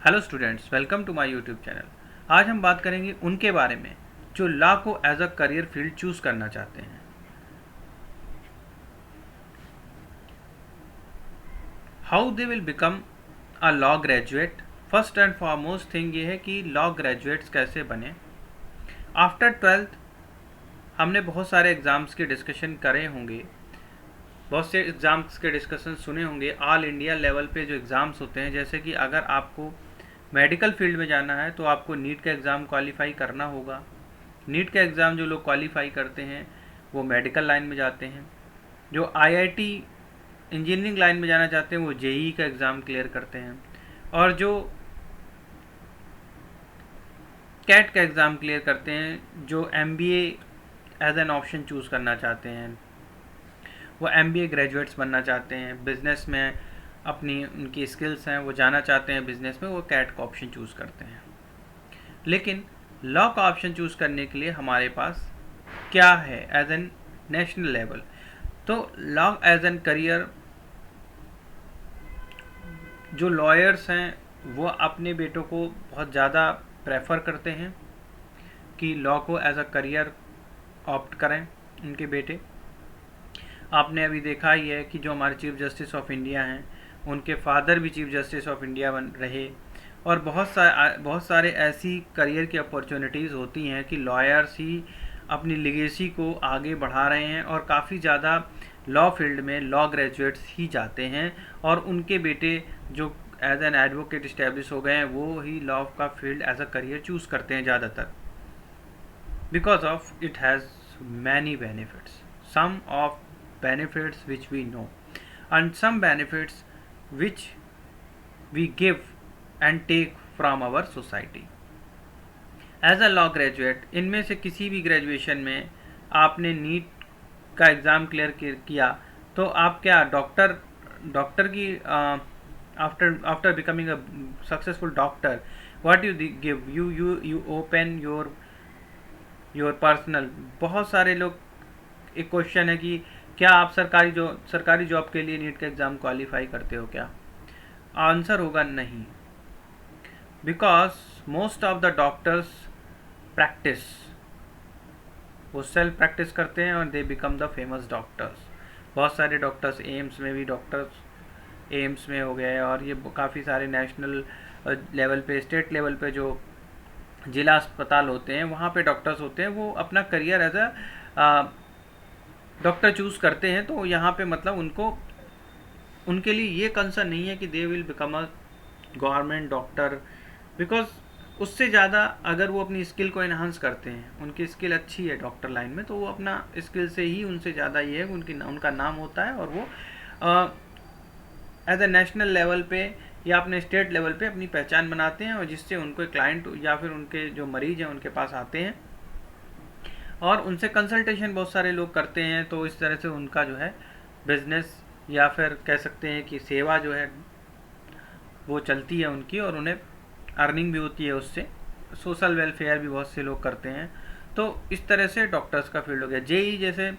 Hello students, welcome to my YouTube channel. आज हम बात करेंगे उनके बारे में जो लॉ को as a career field choose करना चाहते हैं। How they will become a law graduate. First and foremost thing ये है कि लॉ ग्रेजुएट्स कैसे बने। आफ्टर ट्वेल्थ हमने बहुत सारे एग्ज़ाम्स के डिस्कशन करे होंगे, बहुत से एग्ज़ाम्स के डिस्कशन सुने होंगे। ऑल इंडिया लेवल पे जो एग्ज़ाम्स होते हैं, जैसे कि अगर आपको मेडिकल फील्ड में जाना है तो आपको नीट का एग्ज़ाम क्वालिफाई करना होगा। नीट का एग्ज़ाम जो लोग क्वालिफाई करते हैं वो मेडिकल लाइन में जाते हैं। जो आईआईटी इंजीनियरिंग लाइन में जाना चाहते हैं वो जेईई का एग्ज़ाम क्लियर करते हैं, और जो कैट का एग्ज़ाम क्लियर करते हैं, जो MBA as an option choose करना चाहते हैं, वो एमबीए ग्रेजुएट्स बनना चाहते हैं, बिज़नेस में अपनी उनकी स्किल्स हैं, वो जाना चाहते हैं बिज़नेस में, वो कैट का ऑप्शन चूज़ करते हैं। लेकिन लॉ का ऑप्शन चूज़ करने के लिए हमारे पास क्या है एज एन नेशनल लेवल। तो लॉ एज एन करियर, जो लॉयर्स हैं वो अपने बेटों को बहुत ज़्यादा प्रेफर करते हैं कि लॉ को एज अ करियर ऑप्ट करें उनके बेटे। आपने अभी देखा ही है कि जो हमारे चीफ जस्टिस ऑफ इंडिया हैं उनके फादर भी चीफ जस्टिस ऑफ इंडिया बन रहे, और बहुत सारे ऐसी करियर की अपॉर्चुनिटीज़ होती हैं कि लॉयर्स ही अपनी लिगेसी को आगे बढ़ा रहे हैं, और काफ़ी ज़्यादा लॉ फील्ड में लॉ ग्रेजुएट्स ही जाते हैं, और उनके बेटे जो एज एन एडवोकेट इस्टेब्लिश हो गए हैं वो ही लॉ का field as a career choose करते हैं ज़्यादातर, because of it has many benefits. Some of benefits which we know, and some benefits which we give and take from our society. As a law graduate, इनमें से किसी भी graduation में आपने NEET का एग्ज़ाम क्लियर किया तो आप क्या डॉक्टर की after after becoming a successful doctor, what you give, you open your personal. बहुत सारे लोग, एक क्वेश्चन है कि क्या आप सरकारी जॉब के लिए नीट का एग्ज़ाम क्वालिफाई करते हो क्या? आंसर होगा नहीं, because most of the doctors practice, वो सेल्फ प्रैक्टिस करते हैं और they become the famous doctors. बहुत सारे डॉक्टर्स एम्स में भी, डॉक्टर्स एम्स में हो गए, और ये काफ़ी सारे नेशनल लेवल पे, स्टेट लेवल पे जो जिला अस्पताल होते हैं वहाँ पे डॉक्टर्स होते हैं, वो अपना career as a doctor choose करते हैं। तो यहाँ पे मतलब उनके लिए ये कंसर्न नहीं है कि दे will become a government doctor, because उससे ज़्यादा अगर वो अपनी स्किल को इन्हांस करते हैं, उनकी स्किल अच्छी है डॉक्टर लाइन में, तो वो अपना स्किल से ही उनसे ज़्यादा ये है उनका नाम होता है, और वो एज ए नेशनल लेवल पे या अपने स्टेट लेवल पे अपनी पहचान बनाते हैं, और जिससे उनको क्लाइंट या फिर उनके जो मरीज हैं उनके पास आते हैं और उनसे कंसल्टेशन बहुत सारे लोग करते हैं। तो इस तरह से उनका जो है बिजनेस, या फिर कह सकते हैं कि सेवा जो है वो चलती है उनकी, और उन्हें अर्निंग भी होती है उससे। सोशल वेलफेयर भी बहुत से लोग करते हैं। तो इस तरह से डॉक्टर्स का फील्ड हो गया। जेई जैसे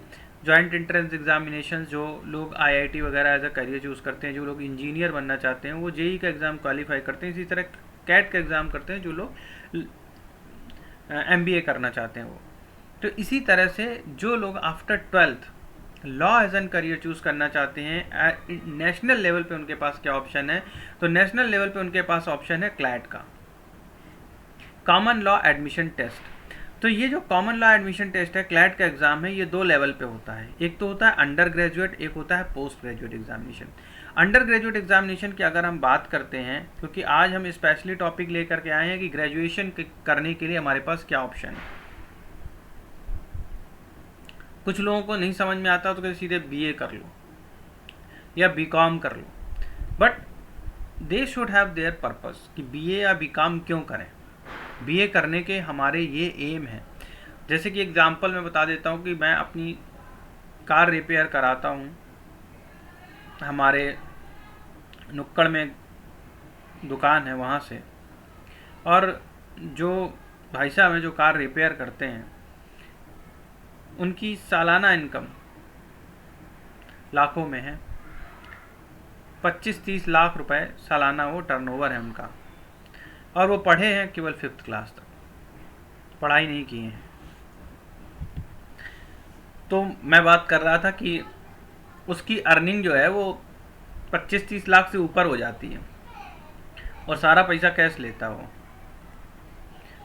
जॉइंट एंट्रेंस एग्जामिनेशन, जो लोग आईआईटी वगैरह एज अ करियर चूज़ करते हैं, जो लोग इंजीनियर बनना चाहते हैं वो जेई का एग्ज़ाम क्वालिफाई करते हैं। इसी तरह कैट का एग्ज़ाम करते हैं जो लोग एमबीए करना चाहते हैं वो। तो इसी तरह से जो लोग after twelfth law as an career choose करना चाहते हैं, नेशनल लेवल पे उनके पास क्या ऑप्शन है? तो नेशनल लेवल पे उनके पास ऑप्शन है क्लैट का, कॉमन लॉ एडमिशन टेस्ट। तो ये जो कॉमन लॉ एडमिशन टेस्ट है, क्लैट का एग्ज़ाम है, ये दो लेवल पे होता है। एक तो होता है अंडर ग्रेजुएट, एक होता है post graduate examination. Under graduate examination की अगर हम बात करते हैं, क्योंकि आज हम स्पेशली टॉपिक लेकर के आए हैं कि ग्रेजुएशन करने के लिए हमारे पास क्या ऑप्शन है। कुछ लोगों को नहीं समझ में आता तो सीधे बीए कर लो या बीकॉम कर लो, but they should have their purpose कि बीए या बीकॉम क्यों करें। बीए करने के हमारे ये एम है। जैसे कि एग्जांपल मैं बता देता हूँ कि मैं अपनी कार रिपेयर कराता हूँ, हमारे नुक्कड़ में दुकान है वहाँ से, और जो भाई साहब हैं जो कार रिपेयर करते हैं उनकी सालाना इनकम लाखों में है, 25-30 लाख रुपए सालाना वो टर्नओवर है उनका। और वो पढ़े हैं केवल 5th क्लास तक, पढ़ाई नहीं की है। तो मैं बात कर रहा था कि उसकी अर्निंग जो है वो 25-30 लाख से ऊपर हो जाती है, और सारा पैसा कैश लेता है वो,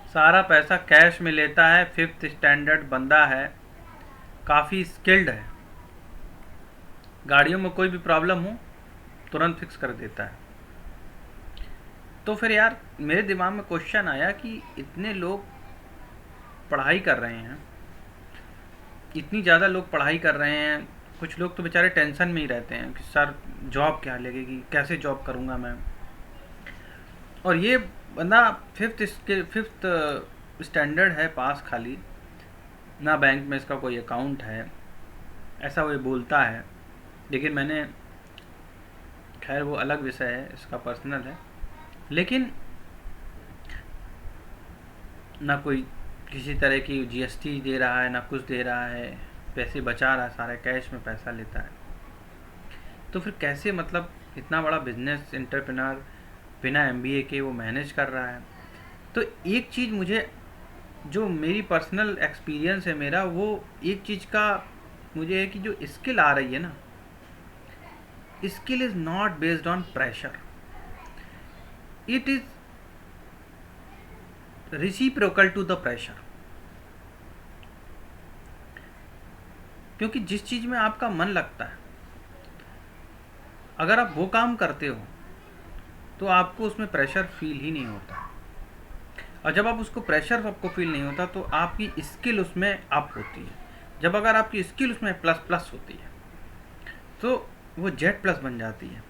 सारा पैसा कैश में लेता है। 5th स्टैंडर्ड बंदा है, काफ़ी स्किल्ड है, गाड़ियों में कोई भी प्रॉब्लम हो तुरंत फिक्स कर देता है। तो फिर यार मेरे दिमाग में क्वेश्चन आया कि इतने लोग पढ़ाई कर रहे हैं, इतनी ज़्यादा लोग पढ़ाई कर रहे हैं, कुछ लोग तो बेचारे टेंशन में ही रहते हैं कि सर जॉब क्या लगेगी, कैसे जॉब करूँगा मैं। और ये बंदा 5th स्टैंडर्ड है, पास खाली, ना बैंक में इसका कोई अकाउंट है, ऐसा वो बोलता है। लेकिन मैंने, खैर वो अलग विषय है, इसका पर्सनल है। लेकिन ना कोई किसी तरह की जीएसटी दे रहा है, ना कुछ दे रहा है, पैसे बचा रहा है, सारा कैश में पैसा लेता है। तो फिर कैसे, मतलब इतना बड़ा बिजनेस एंटरप्रेन्योर बिना एमबीए के वो मैनेज कर रहा है। तो एक चीज़ मुझे, जो मेरी पर्सनल एक्सपीरियंस है मेरा, वो एक चीज़ का मुझे है कि जो स्किल आ रही है ना, skill is not based on pressure, it is reciprocal to the pressure. क्योंकि जिस चीज़ में आपका मन लगता है, अगर आप वो काम करते हो तो आपको उसमें प्रेशर फील ही नहीं होता। और जब आप उसको प्रेशर आपको फील नहीं होता तो आपकी स्किल उसमें अप होती है। जब अगर आपकी स्किल उसमें प्लस प्लस होती है तो वो जेड प्लस बन जाती है।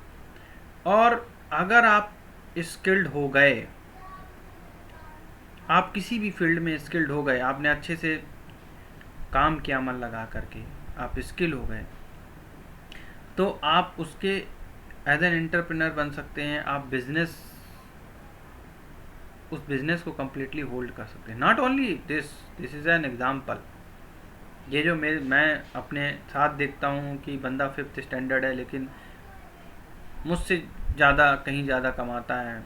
और अगर आप स्किल्ड हो गए, आप किसी भी फील्ड में स्किल्ड हो गए, आपने अच्छे से काम किया मन लगा करके, आप स्किल हो गए, तो आप उसके एज एन एंटरप्रेन्योर बन सकते हैं। आप बिजनेस, उस बिजनेस को कम्प्लीटली होल्ड कर सकते हैं। Not only this is an example. ये जो मैं अपने साथ देखता हूँ कि बंदा 5th स्टैंडर्ड है लेकिन मुझसे ज़्यादा, कहीं ज़्यादा कमाता है,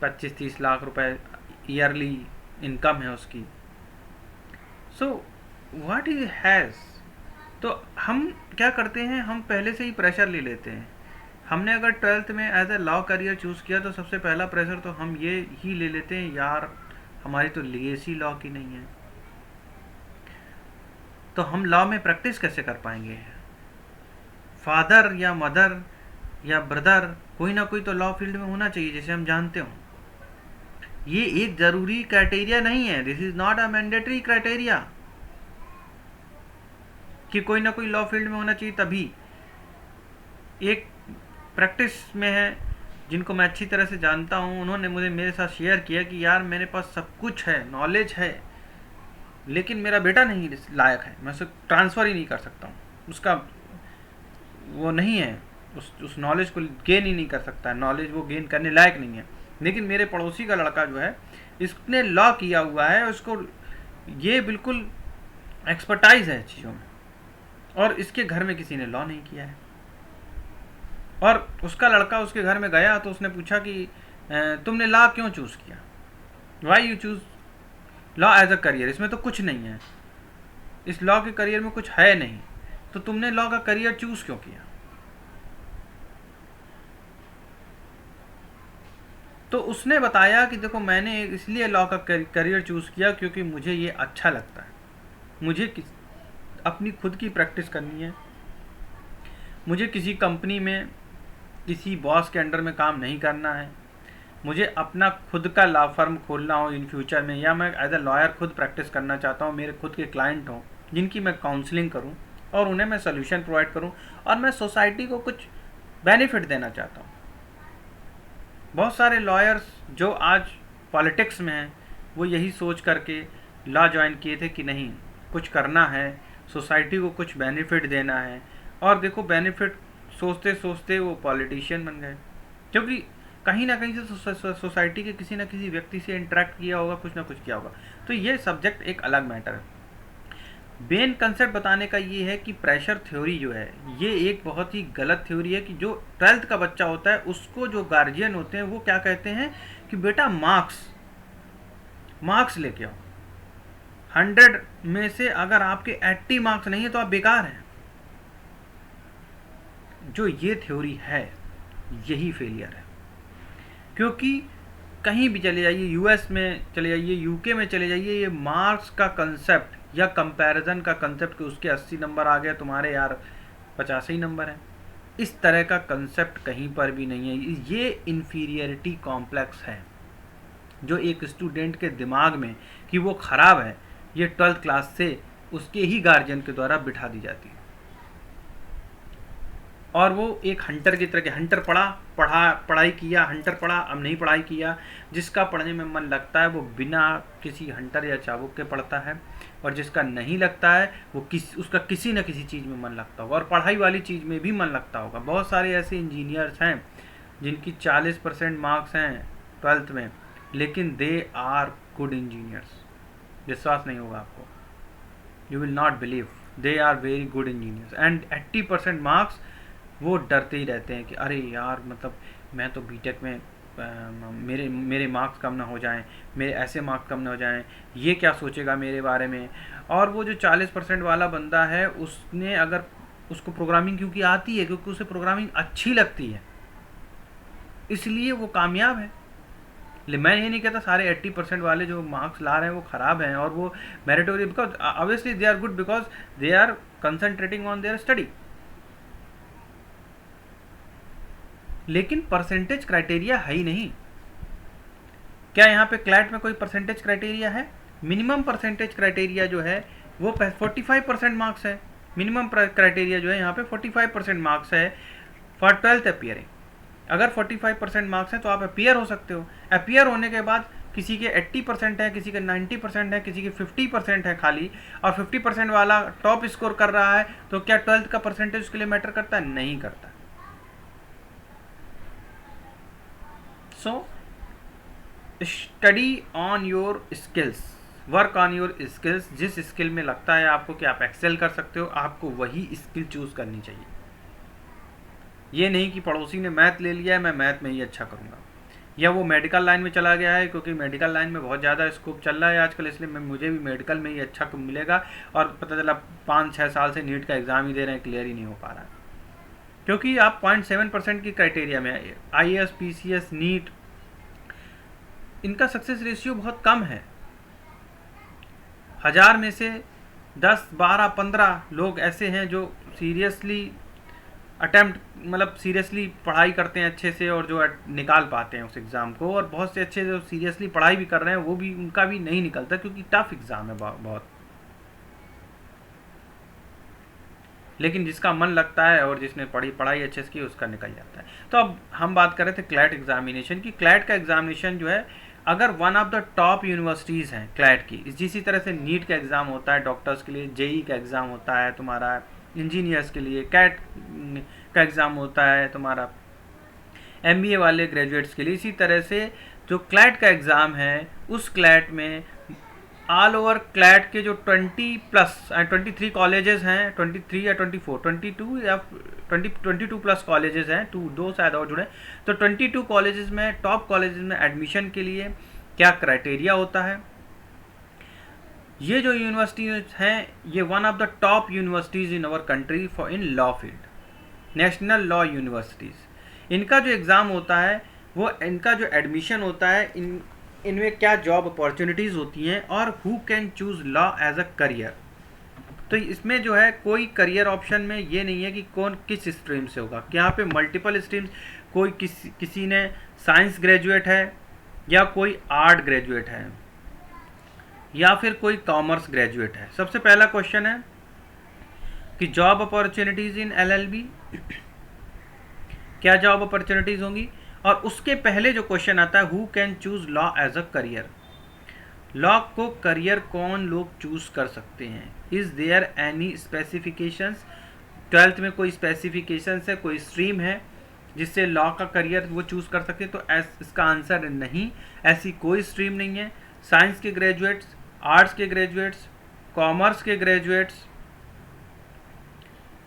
25-30 लाख रुपए ईयरली इनकम है उसकी। So what is has. तो हम क्या करते हैं, हम पहले से ही प्रेशर ले लेते हैं। हमने अगर 12th में as a law career choose किया तो सबसे पहला प्रेशर तो हम ये ही ले लेते हैं, यार हमारी तो लीगेसी लॉ की नहीं है, तो हम लॉ में प्रैक्टिस कैसे कर पाएंगे। फादर या मदर या ब्रदर, कोई ना कोई तो लॉ फील्ड में होना चाहिए जिसे हम जानते हो। ये एक ज़रूरी क्राइटेरिया नहीं है, this is not a mandatory criteria कि कोई ना कोई लॉ फील्ड में होना चाहिए तभी। एक प्रैक्टिस में है, जिनको मैं अच्छी तरह से जानता हूँ, उन्होंने मुझे मेरे साथ शेयर किया कि यार मेरे पास सब कुछ है, नॉलेज है, लेकिन मेरा बेटा नहीं लायक है, मैं उसे ट्रांसफ़र ही नहीं कर सकता हूँ, उसका वो नहीं है, उस नॉलेज को गेन ही नहीं कर सकता है, नॉलेज वो गेन करने लायक नहीं है। लेकिन मेरे पड़ोसी का लड़का जो है, इसने लॉ किया हुआ है, उसको ये बिल्कुल एक्सपर्टाइज है चीज़ों में, और इसके घर में किसी ने लॉ नहीं किया है। और उसका लड़का उसके घर में गया तो उसने पूछा कि तुमने लॉ क्यों चूज़ किया, why you choose law as a career, इसमें तो कुछ नहीं है, इस लॉ के करियर में कुछ है नहीं, तो तुमने लॉ का करियर चूज़ क्यों किया। तो उसने बताया कि देखो मैंने इसलिए लॉ का करियर चूज़ किया क्योंकि मुझे ये अच्छा लगता है, मुझे अपनी खुद की प्रैक्टिस करनी है, मुझे किसी कंपनी में किसी बॉस के अंडर में काम नहीं करना है, मुझे अपना खुद का लॉ फर्म खोलना हो इन फ्यूचर में, या मैं एज ए लॉयर खुद प्रैक्टिस करना चाहता हूँ, मेरे खुद के क्लाइंट हों जिनकी मैं काउंसलिंग करूँ और उन्हें मैं सोल्यूशन प्रोवाइड करूँ, और मैं सोसाइटी को कुछ बेनिफिट देना चाहता हूँ। बहुत सारे लॉयर्स जो आज पॉलिटिक्स में हैं वो यही सोच करके लॉ ज्वाइन किए थे कि नहीं कुछ करना है, सोसाइटी को कुछ बेनिफिट देना है, और देखो बेनिफिट सोचते सोचते वो पॉलिटिशियन बन गए, क्योंकि कहीं ना कहीं से सोसाइटी के किसी न किसी व्यक्ति से इंटरेक्ट किया होगा, कुछ ना कुछ किया होगा। तो ये सब्जेक्ट एक अलग मैटर है। मेन कंसेप्ट बताने का ये है कि प्रेशर थ्योरी जो है ये एक बहुत ही गलत थ्योरी है कि जो 12th का बच्चा होता है उसको जो गार्जियन होते हैं वो क्या कहते हैं कि बेटा मार्क्स मार्क्स लेके आओ, 100 में से अगर आपके 80 मार्क्स नहीं है तो आप बेकार हैं। जो ये थ्योरी है यही फेलियर है, क्योंकि कहीं भी चले जाइए, यूएस में चले जाइए, यूके में चले जाइए, ये मार्क्स का कंसेप्ट या कंपैरिजन का कंसेप्ट कि उसके 80 नंबर आ गए तुम्हारे यार 50 ही नंबर है, इस तरह का कंसेप्ट कहीं पर भी नहीं है। ये इन्फीरियरिटी कॉम्प्लेक्स है जो एक स्टूडेंट के दिमाग में कि वो ख़राब है, ये 12th क्लास से उसके ही गार्जियन के द्वारा बिठा दी जाती है। और वो एक हंटर की तरह के हंटर पढ़ाई किया, हंटर पढ़ा, अब नहीं पढ़ाई किया। जिसका पढ़ने में मन लगता है वो बिना किसी हंटर या चाबुक के पढ़ता है, और जिसका नहीं लगता है वो उसका किसी न किसी चीज़ में मन लगता होगा, और पढ़ाई वाली चीज़ में भी मन लगता होगा। बहुत सारे ऐसे इंजीनियर्स हैं जिनकी 40% मार्क्स हैं 12th में, लेकिन दे आर गुड इंजीनियर्स। विश्वास नहीं होगा आपको, you will not believe, they are very good engineers. And 80% marks वो डरते ही रहते हैं कि अरे यार मतलब मैं तो बीटेक में मेरे मेरे मार्क्स कम ना हो जाएं, मेरे ऐसे मार्क्स कम ना हो जाएं, ये क्या सोचेगा मेरे बारे में। और वो जो 40% वाला बंदा है उसने अगर उसको प्रोग्रामिंग क्योंकि आती है, क्योंकि उसे प्रोग्रामिंग अच्छी लगती है, इसलिए वो कामयाब है। मैं ये नहीं कहता सारे 80% वाले जो मार्क्स ला रहे हैं वो ख़राब हैं और वो meritorious, because obviously they are good because they are concentrating on their study. लेकिन परसेंटेज क्राइटेरिया है ही नहीं। क्या यहाँ पे क्लैट में कोई परसेंटेज क्राइटेरिया है? मिनिमम परसेंटेज क्राइटेरिया जो है वो 45% मार्क्स है। मिनिमम क्राइटेरिया जो है यहाँ पे 45% मार्क्स है फॉर 12th अपियरिंग। अगर 45% मार्क्स हैं तो आप अपियर हो सकते हो। अपियर होने के बाद किसी के 80% है, किसी के 90% है, किसी के 50% है खाली, और 50% वाला टॉप स्कोर कर रहा है, तो क्या 12th का परसेंटेज उसके लिए मैटर करता है? नहीं करता। So study on your skills, work on your skills. जिस स्किल में लगता है आपको कि आप एक्सेल कर सकते हो, आपको वही स्किल चूज करनी चाहिए। ये नहीं कि पड़ोसी ने मैथ ले लिया है मैं मैथ में ही अच्छा करूँगा, या वो मेडिकल लाइन में चला गया है क्योंकि मेडिकल लाइन में बहुत ज़्यादा स्कोप चल रहा है आजकल, इसलिए मुझे भी मेडिकल में ही अच्छा मिलेगा, और पता चला 5-6 साल से नीट का एग्ज़ाम ही दे रहे हैं, क्लियर ही नहीं हो पा रहा है। क्योंकि आप 0.7% की क्राइटेरिया में IAS, PCS, नीट, इनका सक्सेस रेशियो बहुत कम है। 1000 में से 10, 12, 15 लोग ऐसे हैं जो सीरियसली अटेम्प्ट, मतलब सीरियसली पढ़ाई करते हैं अच्छे से और जो निकाल पाते हैं उस एग्ज़ाम को, और बहुत से अच्छे जो सीरियसली पढ़ाई भी कर रहे हैं वो भी उनका भी नहीं निकलता, क्योंकि टफ एग्ज़ाम है बहुत। लेकिन जिसका मन लगता है और जिसने पढ़ाई अच्छे से की उसका निकल जाता है। तो अब हम बात कर रहे थे क्लैट एग्जामिनेशन की। क्लैट का एग्जामिनेशन जो है, अगर one of the top universities हैं क्लैट की, जिसी तरह से नीट का एग्ज़ाम होता है डॉक्टर्स के लिए, जेई का एग्ज़ाम होता है तुम्हारा इंजीनियर्स के लिए, कैट का एग्ज़ाम होता है तुम्हारा MBA वाले ग्रेजुएट्स के लिए, इसी तरह से जो क्लैट का एग्ज़ाम है उस क्लैट में ऑल ओवर क्लैट के जो 23 कॉलेजेस हैं, 23 या 24, 22 या 22 प्लस कॉलेजेस हैं, 2 शायद और जुड़े, तो 22 कॉलेजेस में, टॉप कॉलेजेस में एडमिशन के लिए क्या क्राइटेरिया होता है। ये जो यूनिवर्सिटीज हैं ये one of the top universities in our country for in law field, national law universities. इनका जो एग्ज़ाम होता है वो, इनका जो एडमिशन होता है, इनमें क्या जॉब अपॉर्चुनिटीज़ होती हैं और who can choose law as a career. तो इसमें जो है कोई करियर ऑप्शन में ये नहीं है कि कौन किस स्ट्रीम से होगा, कि यहाँ पे मल्टीपल स्ट्रीम्स, कोई किसी ने साइंस ग्रेजुएट है, या कोई आर्ट ग्रेजुएट है, या फिर कोई कॉमर्स ग्रेजुएट है। सबसे पहला क्वेश्चन है कि जॉब अपॉर्चुनिटीज़ इन LLB, क्या जॉब अपॉर्चुनिटीज़ होंगी, और उसके पहले जो क्वेश्चन आता है who can choose law as a career. Law को करियर कौन लोग चूज़ कर सकते हैं, is there any specifications. 12th में कोई स्पेसिफिकेशंस है, कोई स्ट्रीम है जिससे लॉ का करियर वो चूज़ कर सकते, तो इसका आंसर नहीं, ऐसी कोई स्ट्रीम नहीं है। साइंस के ग्रेजुएट्स, आर्ट्स के ग्रेजुएट्स, कॉमर्स के ग्रेजुएट्स,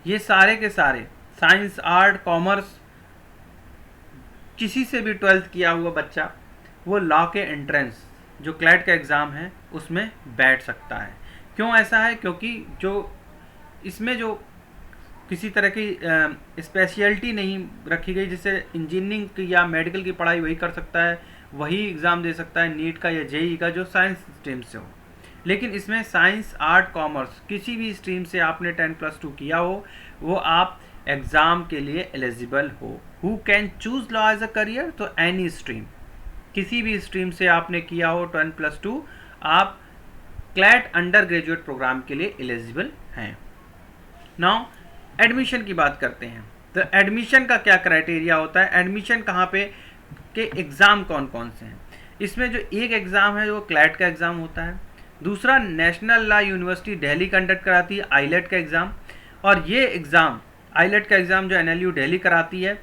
ये सारे के सारे साइंस, आर्ट, कॉमर्स, किसी से भी 12th किया हुआ बच्चा वो लॉ के एंट्रेंस जो क्लैट का एग्ज़ाम है उसमें बैठ सकता है। क्यों ऐसा है? क्योंकि जो इसमें जो किसी तरह की स्पेशलिटी नहीं रखी गई, जैसे इंजीनियरिंग की या मेडिकल की पढ़ाई वही कर सकता है, वही एग्ज़ाम दे सकता है नीट का या जेई का जो साइंस स्ट्रीम से हो। लेकिन इसमें साइंस, आर्ट, कॉमर्स किसी भी स्ट्रीम से आपने 10+2 किया हो वो आप एग्ज़ाम के लिए एलिजिबल हो। Who can choose law as a career? तो एनी स्ट्रीम, किसी भी स्ट्रीम से आपने किया हो 10+2 आप क्लैट अंडर ग्रेजुएट प्रोग्राम के लिए एलिजिबल हैं। नाउ एडमिशन की बात करते हैं। तो एडमिशन का क्या क्राइटेरिया होता है, एडमिशन कहाँ पे के एग्ज़ाम कौन कौन से हैं? इसमें जो एक एग्ज़ाम है वो क्लैट का एग्ज़ाम होता है, दूसरा national law university Delhi conduct कराती है आईलेट का एग्ज़ाम, और ये एग्ज़ाम आईलेट का एग्ज़ाम जो NLU दिल्ली कराती है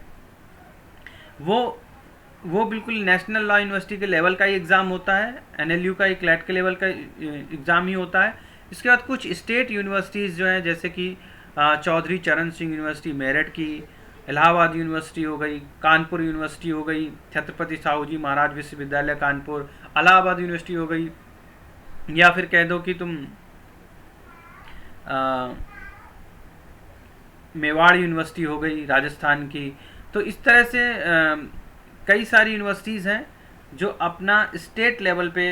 वो बिल्कुल नेशनल लॉ यूनिवर्सिटी के लेवल का ही एग्ज़ाम होता है, NLU का ही क्लैट के लेवल का एग्ज़ाम ही होता है। इसके बाद कुछ स्टेट यूनिवर्सिटीज़ जो हैं जैसे कि चौधरी चरण सिंह यूनिवर्सिटी मेरठ की, इलाहाबाद यूनिवर्सिटी हो गई, कानपुर यूनिवर्सिटी हो गई, छत्रपति साहू जी महाराज विश्वविद्यालय कानपुर, इलाहाबाद यूनिवर्सिटी हो गई, या फिर कह दो कि तुम मेवाड़ यूनिवर्सिटी हो गई राजस्थान की। तो इस तरह से कई सारी यूनिवर्सिटीज़ हैं जो अपना स्टेट लेवल पे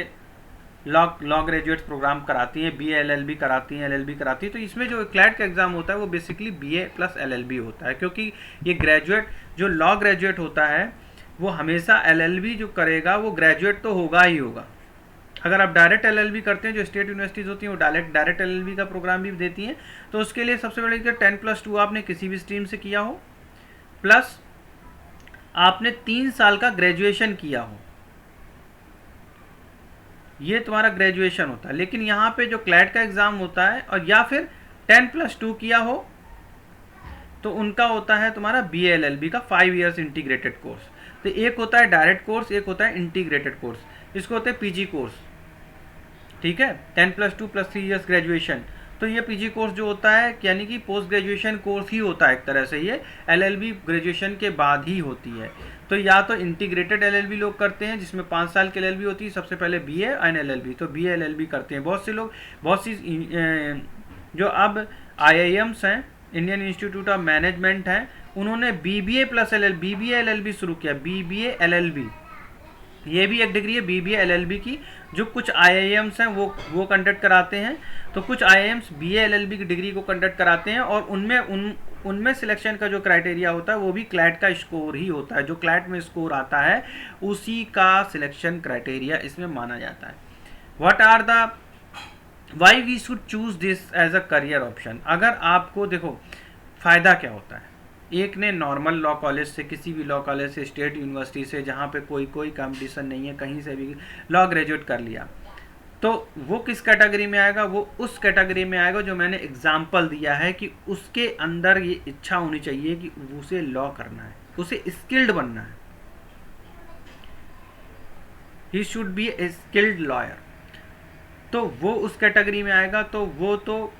लॉ ग्रेजुएट प्रोग्राम कराती हैं, BA LLB कराती हैं, LLB कराती है। तो इसमें जो क्लैट का एग्ज़ाम होता है वो बेसिकली BA + LLB होता है, क्योंकि ये ग्रेजुएट जो लॉ ग्रेजुएट होता है वो हमेशा LLB जो करेगा वो ग्रेजुएट तो होगा ही होगा। अगर आप डायरेक्ट LLB करते हैं, जो स्टेट यूनिवर्सिटीज़ होती हैं वो डायरेक्ट LLB का प्रोग्राम भी देती हैं, तो उसके लिए सबसे बड़ी 10+2 आपने किसी भी स्ट्रीम से किया हो, प्लस आपने 3 साल का ग्रेजुएशन किया हो, ये तुम्हारा ग्रेजुएशन होता है। लेकिन यहाँ पे जो क्लैट का एग्ज़ाम होता है और या फिर 10+2 किया हो तो उनका होता है तुम्हारा BA LLB का 5 इयर्स इंटीग्रेटेड कोर्स। तो एक होता है डायरेक्ट कोर्स, एक होता है इंटीग्रेटेड कोर्स, इसको होते हैं PG कोर्स, ठीक है, 10+2 + 3 इयर्स ग्रेजुएशन। तो ये PG कोर्स जो होता है यानी कि पोस्ट ग्रेजुएशन कोर्स ही होता है एक तरह से, ये LLB ग्रेजुएशन के बाद ही होती है। तो या तो इंटीग्रेटेड LLB लोग करते हैं जिसमें 5 साल की LLB होती है, सबसे पहले BA एंड LLB, तो BA LLB करते हैं बहुत से लोग। बहुत सी जो अब IIMs हैं, इंडियन इंस्टीट्यूट ऑफ मैनेजमेंट हैं, उन्होंने BBA LLB शुरू किया, BBA LLB, ये भी एक डिग्री है BBA LLB की, जो कुछ IIMs हैं वो कंडक्ट कराते हैं। तो कुछ IIMs BA LLB की डिग्री को कंडक्ट कराते हैं और उनमें सिलेक्शन का जो क्राइटेरिया होता है वो भी क्लैट का स्कोर ही होता है, जो क्लैट में स्कोर आता है उसी का सिलेक्शन क्राइटेरिया इसमें माना जाता है। What are the why we should choose this as a career option? अगर आपको देखो फ़ायदा क्या होता है, एक ने नॉर्मल लॉ कॉलेज से, किसी भी लॉ कॉलेज से, स्टेट यूनिवर्सिटी से, जहाँ पे कोई कंपटीशन नहीं है, कहीं से भी लॉ ग्रेजुएट कर लिया, तो वो किस कैटेगरी में आएगा? वो उस कैटेगरी में आएगा जो मैंने एग्जाम्पल दिया है कि उसके अंदर ये इच्छा होनी चाहिए कि उसे लॉ करना है, उसे स्किल्ड बनना है, he should be A skilled lawyer. तो वो उस कैटेगरी में आएगा। तो वो तो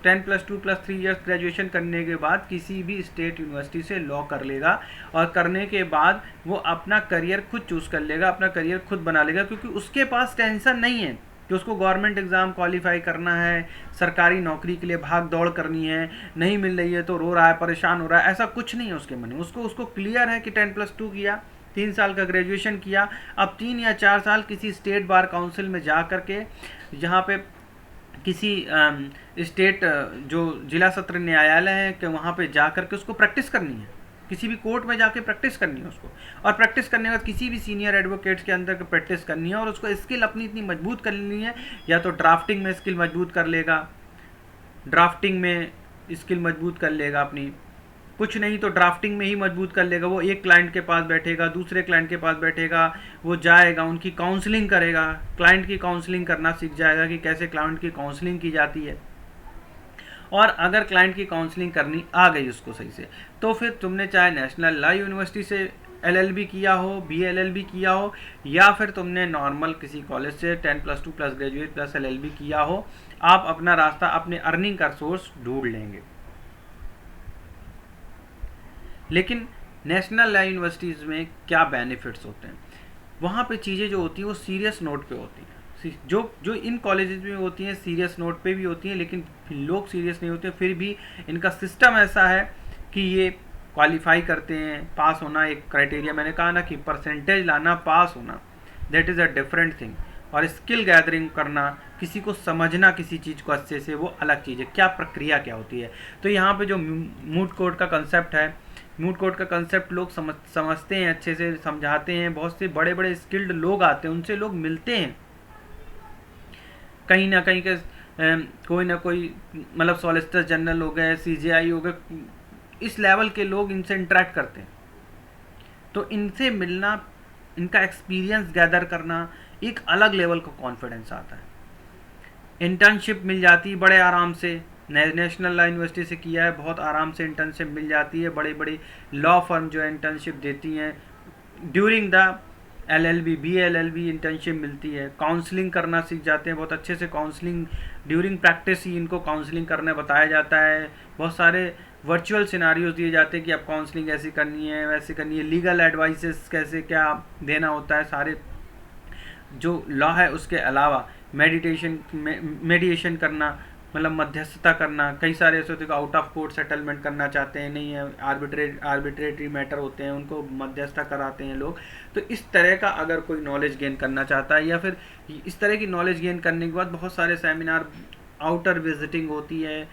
10+2 + 3 इयर्स ग्रेजुएशन करने के बाद किसी भी स्टेट यूनिवर्सिटी से लॉ कर लेगा और करने के बाद वो अपना करियर खुद चूज़ कर लेगा, अपना करियर खुद बना लेगा, क्योंकि उसके पास टेंशन नहीं है कि उसको गवर्नमेंट एग्ज़ाम क्वालिफाई करना है, सरकारी नौकरी के लिए भाग दौड़ करनी है, नहीं मिल रही है तो रो रहा है, परेशान हो रहा है, ऐसा कुछ नहीं है उसके मन में। उसको क्लियर है कि 10+2 किया, 3 साल का ग्रेजुएशन किया, अब 3 या 4 साल किसी स्टेट बार काउंसिल में जा करके, जहाँ पे किसी स्टेट जो जिला सत्र न्यायालय है कि वहाँ पे जा करके उसको प्रैक्टिस करनी है, किसी भी कोर्ट में जाके प्रैक्टिस करनी है उसको, और प्रैक्टिस करने के बाद किसी भी सीनियर एडवोकेट्स के अंदर प्रैक्टिस करनी है और उसको स्किल अपनी इतनी मजबूत कर लेनी है। या तो ड्राफ्टिंग में स्किल मजबूत कर लेगा, ड्राफ्टिंग में स्किल मजबूत कर लेगा अपनी, कुछ नहीं तो ड्राफ्टिंग में ही मजबूत कर लेगा। वो एक क्लाइंट के पास बैठेगा, दूसरे क्लाइंट के पास बैठेगा, वो जाएगा, उनकी काउंसलिंग करेगा, क्लाइंट की काउंसलिंग करना सीख जाएगा कि कैसे क्लाइंट की काउंसलिंग की जाती है। और अगर क्लाइंट की काउंसलिंग करनी आ गई उसको सही से, तो फिर तुमने चाहे नेशनल लॉ यूनिवर्सिटी से LLB किया हो, BLLB किया हो, या फिर तुमने नॉर्मल किसी कॉलेज से 10+2 प्लस ग्रेजुएट प्लस LLB किया हो, आप अपना रास्ता, अपने अर्निंग का सोर्स ढूंढ लेंगे। लेकिन नेशनल यूनिवर्सिटीज़ में क्या बेनिफिट्स होते हैं? वहाँ पे चीज़ें जो होती हैं वो सीरियस नोट पे होती हैं। जो इन कॉलेजेस में होती हैं सीरियस नोट पे भी होती हैं, लेकिन लोग सीरियस नहीं होते, फिर भी इनका सिस्टम ऐसा है कि ये क्वालिफाई करते हैं। पास होना एक क्राइटेरिया, मैंने कहा ना कि परसेंटेज लाना, पास होना, that is a different thing. और स्किल गैदरिंग करना, किसी को समझना किसी चीज़ को अच्छे से, वो अलग चीज़ है। क्या प्रक्रिया क्या होती है? तो यहाँ पे जो मूड कोर्ट का कंसेप्ट है, मूड कोर्ट का कंसेप्ट लोग समझते हैं, अच्छे से समझाते हैं। बहुत से बड़े बड़े स्किल्ड लोग आते हैं, उनसे लोग मिलते हैं, कहीं ना कहीं के कोई ना कोई, मतलब सॉलिसिटर जनरल हो गए, CJI हो गए, इस लेवल के लोग इनसे इंटरेक्ट करते हैं। तो इनसे मिलना, इनका एक्सपीरियंस गैदर करना, एक अलग लेवल का कॉन्फिडेंस आता है। इंटर्नशिप मिल जाती है बड़े आराम से, नेशनल लॉ यूनिवर्सिटी से किया है, बहुत आराम से इंटर्नशिप मिल जाती है। बड़ी बड़ी लॉ फर्म जो है इंटर्नशिप देती हैं, during the LLB BLLB internship मिलती है। काउंसलिंग करना सीख जाते हैं बहुत अच्छे से, काउंसलिंग ड्यूरिंग प्रैक्टिस ही इनको काउंसलिंग करने बताया जाता है। बहुत सारे वर्चुअल सिनारियोज दिए जाते हैं कि आप काउंसलिंग ऐसी करनी है, वैसे करनी है, लीगल एडवाइसेस कैसे क्या देना होता है, सारे जो लॉ है उसके अलावा मेडिएशन करना, मतलब मध्यस्थता करना। कई सारे ऐसे होते हैं आउट ऑफ कोर्ट सेटलमेंट करना चाहते हैं, नहीं है, आर्बिट्रेटरी मैटर होते हैं, उनको मध्यस्थता कराते हैं लोग। तो इस तरह का अगर कोई नॉलेज गेन करना चाहता है, या फिर इस तरह की नॉलेज गेन करने के बाद बहुत सारे सेमिनार, आउटर विजिटिंग होती है,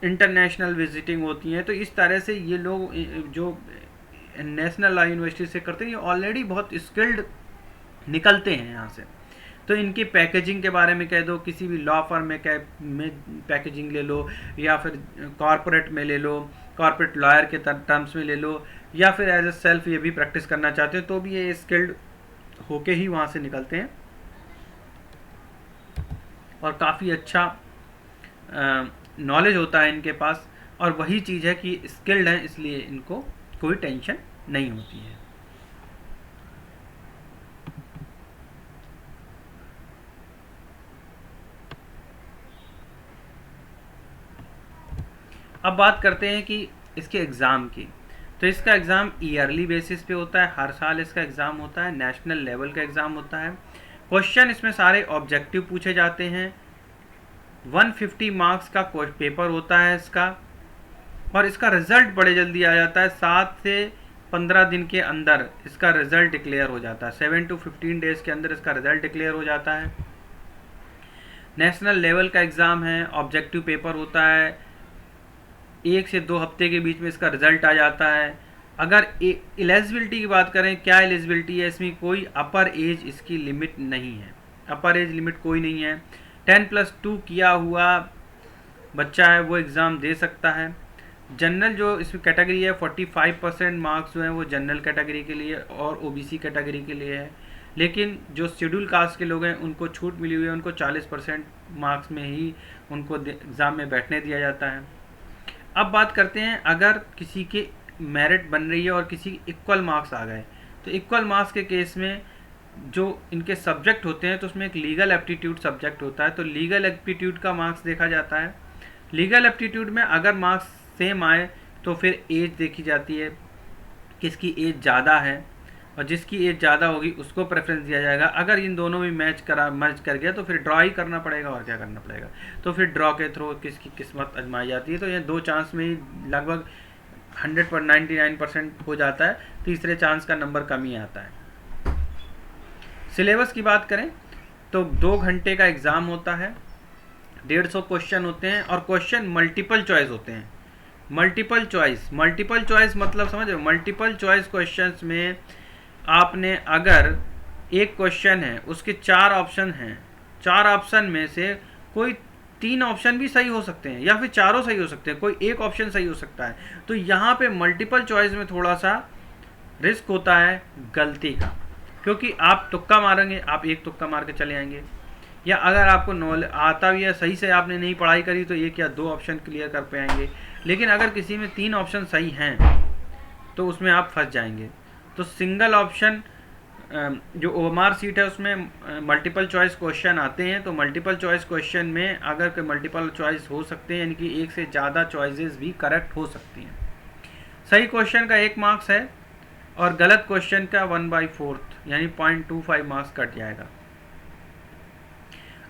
इंटरनेशनल विजिटिंग होती है। तो इस तरह से ये लोग जो नेशनल लॉ यूनिवर्सिटी से करते हैं, ये ऑलरेडी बहुत स्किल्ड निकलते हैं यहाँ से। तो इनकी पैकेजिंग के बारे में कह दो, किसी भी लॉ फर्म में पैकेजिंग ले लो, या फिर कॉरपोरेट में ले लो, कॉरपोरेट लॉयर के टर्म्स में ले लो, या फिर एज ए सेल्फ ये भी प्रैक्टिस करना चाहते हो, तो भी ये स्किल्ड होके ही वहाँ से निकलते हैं। और काफ़ी अच्छा नॉलेज होता है इनके पास, और वही चीज़ है कि स्किल्ड हैं, इसलिए इनको कोई टेंशन नहीं होती है। अब बात करते हैं कि इसके एग्ज़ाम की। तो इसका एग्ज़ाम ईयरली बेसिस पे होता है, हर साल इसका एग्ज़ाम होता है, नेशनल लेवल का एग्ज़ाम होता है। क्वेश्चन इसमें सारे ऑब्जेक्टिव पूछे जाते हैं। 150 मार्क्स का पेपर होता है इसका, और इसका रिज़ल्ट बड़े जल्दी आ जाता है। 7 से 15 दिन के अंदर इसका रिज़ल्ट डिक्लेयर हो जाता है। 7 to 15 डेज़ के अंदर इसका रिज़ल्ट डिक्लेयर हो जाता है। नेशनल लेवल का एग्ज़ाम है, ऑब्जेक्टिव पेपर होता है, 1 से 2 हफ्ते के बीच में इसका रिज़ल्ट आ जाता है। अगर एलिजिबिलिटी की बात करें, क्या एलिजिबिलिटी है इसमें? कोई अपर एज इसकी लिमिट नहीं है, अपर एज लिमिट कोई नहीं है। 10+2 किया हुआ बच्चा है वो एग्ज़ाम दे सकता है। जनरल जो इसमें कैटेगरी है, 45% मार्क्स जो हैं वो जनरल कैटेगरी के लिए और OBC कैटेगरी के लिए है। लेकिन जो शेड्यूल कास्ट के लोग हैं उनको छूट मिली हुई है, उनको 40% मार्क्स में ही उनको एग्ज़ाम में बैठने दिया जाता है। अब बात करते हैं, अगर किसी के मेरिट बन रही है और किसी इक्वल मार्क्स आ गए, तो इक्वल मार्क्स के केस में जो इनके सब्जेक्ट होते हैं, तो उसमें एक लीगल एप्टीट्यूड सब्जेक्ट होता है। तो लीगल एप्टीट्यूड का मार्क्स देखा जाता है। लीगल एप्टीट्यूड में अगर मार्क्स सेम आए तो फिर एज देखी जाती है, किसकी एज ज़्यादा है, और जिसकी एज ज़्यादा होगी उसको प्रेफरेंस दिया जाएगा। अगर इन दोनों में मर्ज कर गया तो फिर ड्रॉ ही करना पड़ेगा, और क्या करना पड़ेगा। तो फिर ड्रॉ के थ्रू किसकी किस्मत आजमाई जाती है। तो ये 2 चांस में ही लगभग 99% हो जाता है, तीसरे चांस का नंबर कम ही आता है। सिलेबस की बात करें तो 2 घंटे का एग्ज़ाम होता है, 150 क्वेश्चन होते हैं, और क्वेश्चन मल्टीपल चॉइस होते हैं। मल्टीपल चॉइस मतलब समझ रहे हो? मल्टीपल चॉइस क्वेश्चंस में आपने, अगर एक क्वेश्चन है उसके 4 ऑप्शन हैं, 4 ऑप्शन में से कोई 3 ऑप्शन भी सही हो सकते हैं, या फिर चारों सही हो सकते हैं, कोई एक ऑप्शन सही हो सकता है। तो यहाँ पे मल्टीपल चॉइस में थोड़ा सा रिस्क होता है गलती का, क्योंकि आप तुक्का मारेंगे, आप एक तुक्का मार के चले आएंगे, या अगर आपको नॉलेज आता भी है, सही से आपने नहीं पढ़ाई करी, तो 1 या 2 ऑप्शन क्लियर कर पाएंगे। लेकिन अगर किसी में 3 ऑप्शन सही हैं तो उसमें आप फंस जाएंगे। तो सिंगल ऑप्शन जो OMR सीट है उसमें मल्टीपल चॉइस क्वेश्चन आते हैं, तो मल्टीपल चॉइस क्वेश्चन में अगर कोई मल्टीपल चॉइस हो सकते हैं, यानी कि एक से ज़्यादा चॉइसेस भी करेक्ट हो सकती हैं। सही क्वेश्चन का 1 मार्क्स है और गलत क्वेश्चन का 1/4 यानी 0.25 मार्क्स कट जाएगा।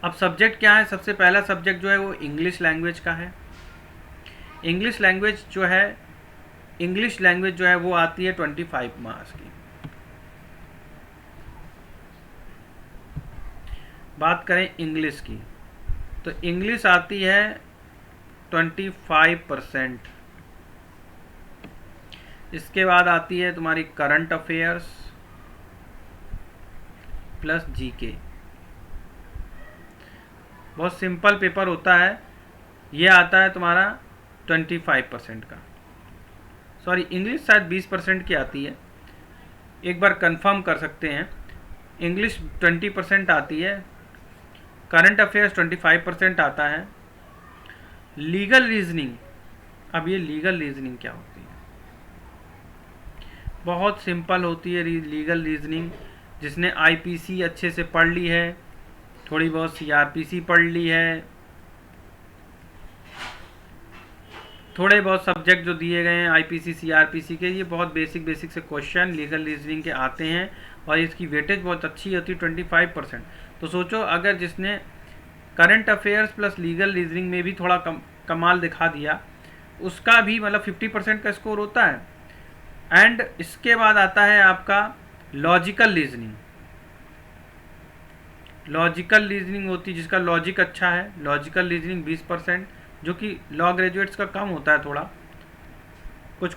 अब सब्जेक्ट क्या है? सबसे पहला सब्जेक्ट जो है वो इंग्लिश लैंग्वेज का है। इंग्लिश लैंग्वेज जो है वो आती है 25 मार्क्स की। बात करें इंग्लिश की, तो इंग्लिश आती है 25%। इसके बाद आती है तुम्हारी करंट अफेयर्स प्लस जीके। बहुत सिंपल पेपर होता है, ये आता है तुम्हारा 25% का। सॉरी, इंग्लिश शायद 20% की आती है, एक बार कंफर्म कर सकते हैं। इंग्लिश 20% आती है, करंट अफेयर्स 25% आता है। लीगल रीजनिंग, अब ये लीगल रीजनिंग क्या होती है? बहुत सिंपल होती है लीगल रीजनिंग। जिसने आईपीसी अच्छे से पढ़ ली है, थोड़ी बहुत सीआरपीसी पढ़ ली है, थोड़े बहुत सब्जेक्ट जो दिए गए हैं आईपीसी सीआरपीसी के, ये बहुत बेसिक से क्वेश्चन लीगल रीजनिंग के आते हैं और इसकी वेटेज बहुत अच्छी होती है 25%। तो सोचो, अगर जिसने current affairs plus legal reasoning में भी थोड़ा कमाल दिखा दिया, उसका भी मतलब 50% का स्कोर होता है। एंड इसके बाद आता है आपका लॉजिकल रीजनिंग। लॉजिकल रीजनिंग होती है जिसका लॉजिक अच्छा है, लॉजिकल रीजनिंग 20%, जो कि लॉ ग्रेजुएट्स का कम होता है थोड़ा, कुछ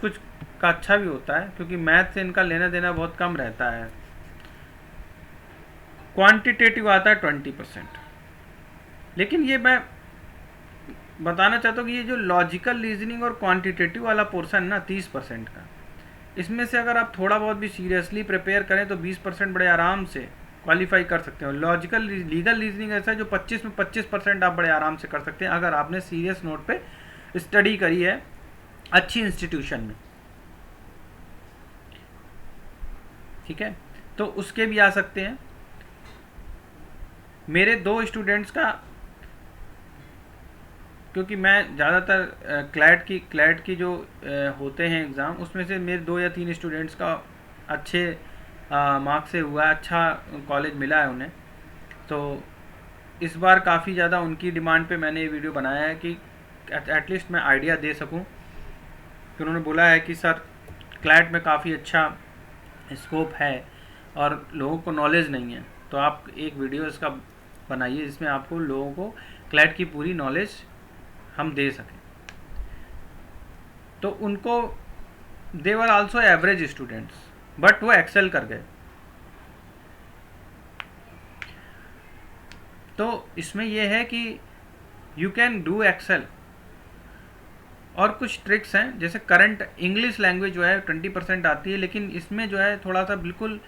का अच्छा भी होता है क्योंकि मैथ से इनका लेना देना बहुत कम रहता है। क्वांटिटेटिव आता है 20%। लेकिन ये मैं बताना चाहता हूँ कि ये जो लॉजिकल रीजनिंग और क्वांटिटेटिव वाला पोर्शन ना 30% का, इसमें से अगर आप थोड़ा बहुत भी सीरियसली प्रिपेयर करें तो 20% बड़े आराम से क्वालिफाई कर सकते हो। लीगल रीजनिंग ऐसा है जो 25 में 25% आप बड़े आराम से कर सकते हैं अगर आपने सीरियस नोट पे स्टडी करी है अच्छी इंस्टीट्यूशन में। ठीक है, तो उसके भी आ सकते हैं। मेरे 2 स्टूडेंट्स का, क्योंकि मैं ज़्यादातर क्लैट की जो होते हैं एग्ज़ाम, उसमें से मेरे 2 या 3 स्टूडेंट्स का अच्छे मार्क्स से हुआ, अच्छा कॉलेज मिला है उन्हें। तो इस बार काफ़ी ज़्यादा उनकी डिमांड पे मैंने ये वीडियो बनाया है कि एटलीस्ट मैं आइडिया दे सकूं, कि उन्होंने बोला है कि सर क्लैट में काफ़ी अच्छा स्कोप है और लोगों को नॉलेज नहीं है, तो आप एक वीडियो इसका बनाइए जिसमें आपको लोगों को क्लैट की पूरी नॉलेज हम दे सकें। तो उनको they were also average students, but वो एक्सेल कर गए। तो इसमें यह है कि यू कैन डू एक्सेल। और कुछ ट्रिक्स हैं, जैसे करंट इंग्लिश लैंग्वेज जो है 20% आती है, लेकिन इसमें जो है थोड़ा सा बिल्कुल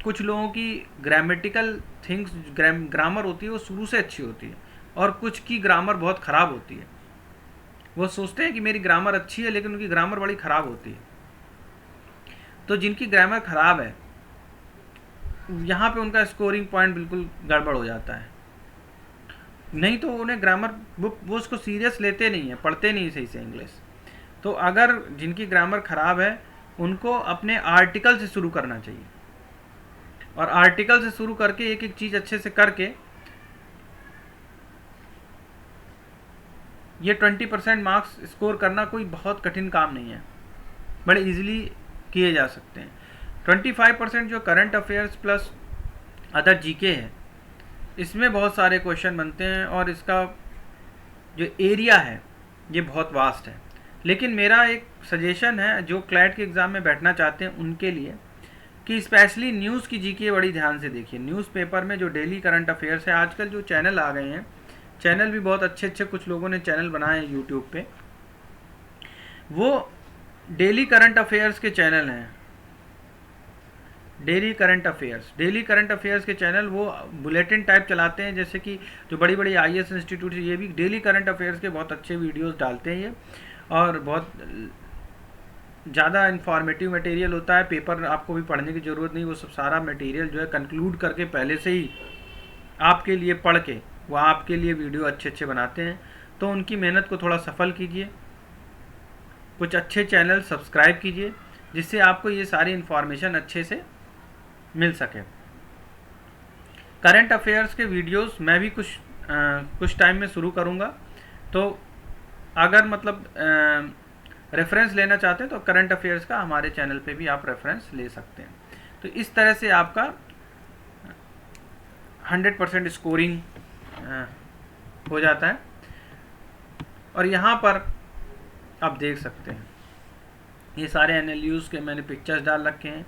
कुछ लोगों की ग्रामेटिकल थिंग्स, ग्रामर होती है वो शुरू से अच्छी होती है और कुछ की ग्रामर बहुत ख़राब होती है। वो सोचते हैं कि मेरी ग्रामर अच्छी है लेकिन उनकी ग्रामर बड़ी ख़राब होती है। तो जिनकी ग्रामर ख़राब है यहाँ पे उनका स्कोरिंग पॉइंट बिल्कुल गड़बड़ हो जाता है। नहीं तो उन्हें ग्रामर वो उसको सीरियस लेते नहीं है, पढ़ते नहीं सही से इंग्लिश। तो अगर जिनकी ग्रामर ख़राब है उनको अपने आर्टिकल से शुरू करना चाहिए, और आर्टिकल से शुरू करके एक एक चीज़ अच्छे से करके ये 20% मार्क्स स्कोर करना कोई बहुत कठिन काम नहीं है, बड़े इजीली किए जा सकते हैं। 25% जो current affairs plus other GK है, इसमें बहुत सारे क्वेश्चन बनते हैं और इसका जो एरिया है ये बहुत वास्ट है। लेकिन मेरा एक सजेशन है जो क्लैट के एग्ज़ाम में बैठना चाहते हैं उनके लिए, कि स्पेशली न्यूज़ की जीके बड़ी ध्यान से देखिए। न्यूज़पेपर में जो डेली करंट अफेयर्स है, आजकल जो चैनल आ गए हैं, चैनल भी बहुत अच्छे कुछ लोगों ने चैनल बनाए हैं यूट्यूब पे, वो डेली करंट अफेयर्स के चैनल हैं। डेली करंट अफेयर्स के चैनल वो बुलेटिन टाइप चलाते हैं, जैसे कि जो बड़ी बड़ी आईएएस इंस्टीट्यूट है ये भी डेली करंट अफेयर्स के बहुत अच्छे वीडियोस डालते हैं ये, और बहुत ज़्यादा इन्फॉर्मेटिव मटेरियल होता है, पेपर आपको भी पढ़ने की ज़रूरत नहीं, वो सब सारा मटेरियल जो है कंक्लूड करके पहले से ही आपके लिए पढ़ के वो आपके लिए वीडियो अच्छे अच्छे बनाते हैं। तो उनकी मेहनत को थोड़ा सफल कीजिए, कुछ अच्छे चैनल सब्सक्राइब कीजिए जिससे आपको ये सारी इन्फॉर्मेशन अच्छे से मिल सके। करंट अफेयर्स के वीडियोस मैं भी कुछ टाइम में शुरू करूँगा, तो अगर मतलब रेफरेंस लेना चाहते हैं तो करंट अफेयर्स का हमारे चैनल पे भी आप रेफरेंस ले सकते हैं। तो इस तरह से आपका 100% स्कोरिंग हो जाता है। और यहाँ पर आप देख सकते हैं ये सारे एनएलयूज़ के मैंने पिक्चर्स डाल रखे हैं।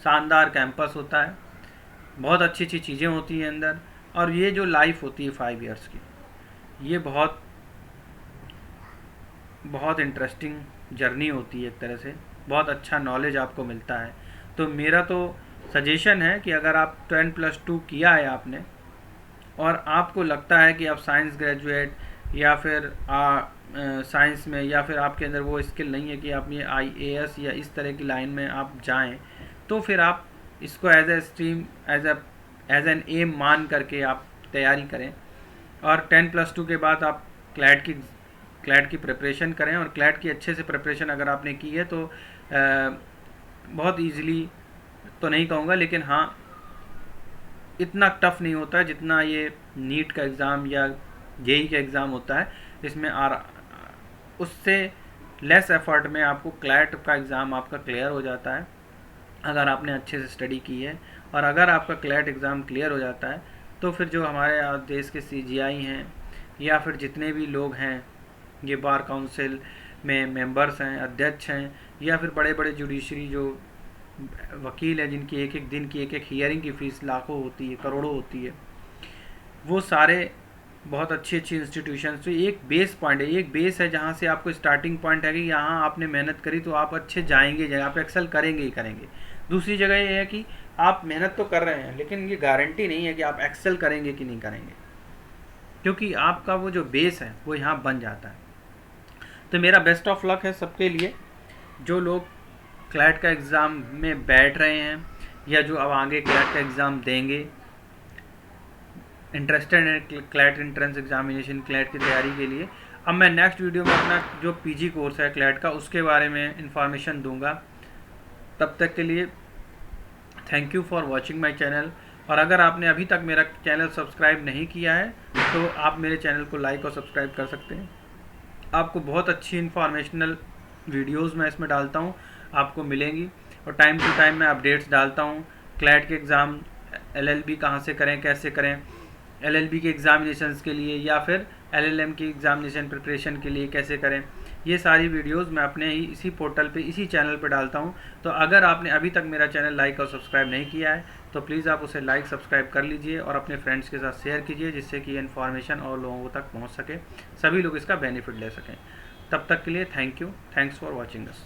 शानदार कैंपस होता है, बहुत अच्छी अच्छी चीज़ें होती हैं अंदर, और ये जो लाइफ होती है 5 इयर्स की, ये बहुत बहुत इंटरेस्टिंग जर्नी होती है। एक तरह से बहुत अच्छा नॉलेज आपको मिलता है। तो मेरा तो सजेशन है कि अगर आप 10+2 किया है आपने और आपको लगता है कि आप साइंस ग्रेजुएट या फिर साइंस में, या फिर आपके अंदर वो स्किल नहीं है कि आप ये IAS या इस तरह की लाइन में आप जाएं, तो फिर आप इसको as a stream as an aim मान करके आप तैयारी करें। और 10+2 के बाद आप क्लैट की प्रिपरेशन करें। और क्लैट की अच्छे से प्रिपरेशन अगर आपने की है तो बहुत ईजीली तो नहीं कहूँगा, लेकिन हाँ इतना टफ नहीं होता है जितना ये नीट का एग्ज़ाम या जेई का एग्ज़ाम होता है। इसमें उससे लेस एफर्ट में आपको क्लैट का एग्ज़ाम आपका क्लियर हो जाता है अगर आपने अच्छे से स्टडी की है। और अगर आपका क्लैट एग्ज़ाम क्लियर हो जाता है तो फिर जो हमारे देश के CGI हैं या फिर जितने भी लोग हैं, ये बार काउंसिल में मेंबर्स हैं, अध्यक्ष हैं, या फिर बड़े बड़े जुडिशरी जो वकील हैं जिनकी एक एक दिन की एक एक हियरिंग की फ़ीस लाखों होती है, करोड़ों होती है, वो सारे बहुत अच्छी अच्छी इंस्टीट्यूशंस। तो एक बेस पॉइंट है, एक बेस है जहाँ से आपको स्टार्टिंग पॉइंट है कि यहाँ आपने मेहनत करी तो आप अच्छे जाएंगे, आप एक्सेल करेंगे ही करेंगे। दूसरी जगह ये है कि आप मेहनत तो कर रहे हैं लेकिन ये गारंटी नहीं है कि आप एक्सेल करेंगे कि नहीं करेंगे, क्योंकि आपका वो जो बेस है वो यहाँ बन जाता है। तो मेरा बेस्ट ऑफ लक है सबके लिए जो लोग क्लैट का एग्ज़ाम में बैठ रहे हैं या जो अब आगे क्लैट का एग्ज़ाम देंगे, इंटरेस्टेड है क्लैट एंट्रेंस एग्जामिनेशन, क्लैट की तैयारी के लिए। अब मैं नेक्स्ट वीडियो में अपना जो PG कोर्स है क्लैट का उसके बारे में इंफॉर्मेशन दूंगा। तब तक के लिए thank you for watching my channel. और अगर आपने अभी तक मेरा चैनल सब्सक्राइब नहीं किया है तो आप मेरे चैनल को लाइक और सब्सक्राइब कर सकते हैं। आपको बहुत अच्छी इन्फॉर्मेशनल वीडियोज़ मैं इसमें डालता हूँ, आपको मिलेंगी। और टाइम टू टाइम मैं अपडेट्स डालता हूँ। क्लैट के एग्ज़ाम LLB कहाँ से करें, कैसे करें, LLB के एग्ज़ामिनेशंस के लिए या फिर LLM की एग्ज़ामिनेशन प्रिपरेशन के लिए कैसे करें, ये सारी वीडियोस मैं अपने ही इसी पोर्टल पे, इसी चैनल पे डालता हूँ। तो अगर आपने अभी तक मेरा चैनल लाइक और सब्सक्राइब नहीं किया है तो प्लीज़ आप उसे लाइक सब्सक्राइब कर लीजिए और अपने फ्रेंड्स के साथ शेयर कीजिए, जिससे कि इन्फॉर्मेशन और लोगों तक पहुँच सके, सभी लोग इसका बेनिफिट ले सकें। तब तक के लिए thank you, thanks for watching us.